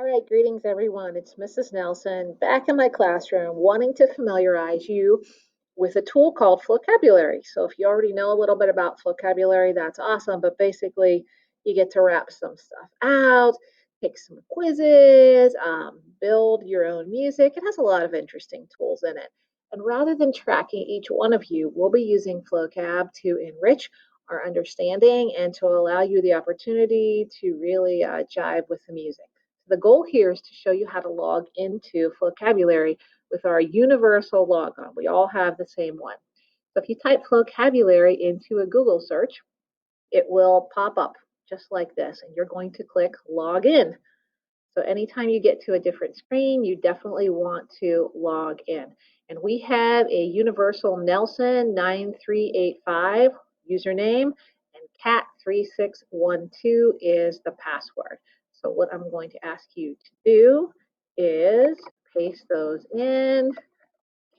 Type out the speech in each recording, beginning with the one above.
All right, greetings everyone. It's Mrs. Nelson back in my classroom wanting to familiarize you with a tool called Flocabulary. So if you already know a little bit about Flocabulary, that's awesome, but basically you get to wrap some stuff out, take some quizzes, build your own music. It has a lot of interesting tools in it. And rather than tracking each one of you, we'll be using Flocab to enrich our understanding and to allow you the opportunity to really jive with the music. The goal here is to show you how to log into Flocabulary with our universal logon. We all have the same one. So if you type Flocabulary into a Google search, it will pop up just like this, and you're going to click log in. So anytime you get to a different screen, you definitely want to log in. And we have a universal Nelson 9385 username, and cat3612 is the password. So what I'm going to ask you to do is paste those in,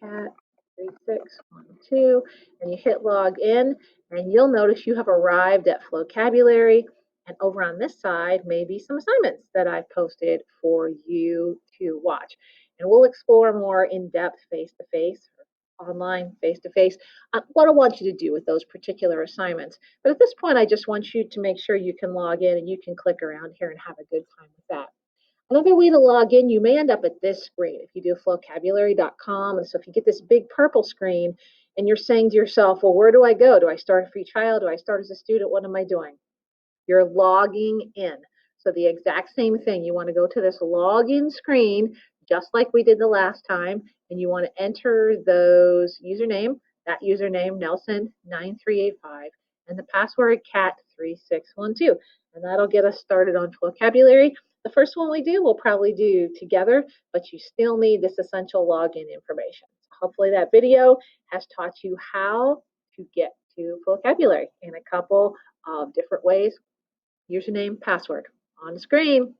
cat3612, and you hit log in, and you'll notice you have arrived at Flocabulary. And over on this side may be some assignments that I've posted for you to watch. And we'll explore more in depth face-to-face, online face-to-face, what I want you to do with those particular assignments. But at this point, I just want you to make sure you can log in and you can click around here and have a good time with that. Another way to log in, you may end up at this screen if you do flocabulary.com. And so if you get this big purple screen and you're saying to yourself, well, where do I go? Do I start a free trial? Do I start as a student? What am I doing? You're logging in. So the exact same thing. You want to go to this login screen, just like we did the last time, and you want to enter those username, that username, Nelson9385, and the password cat3612. And that'll get us started on Flocabulary. The first one we do, we'll probably do together, but you still need this essential login information. Hopefully that video has taught you how to get to Flocabulary in a couple of different ways. Username, password on the screen.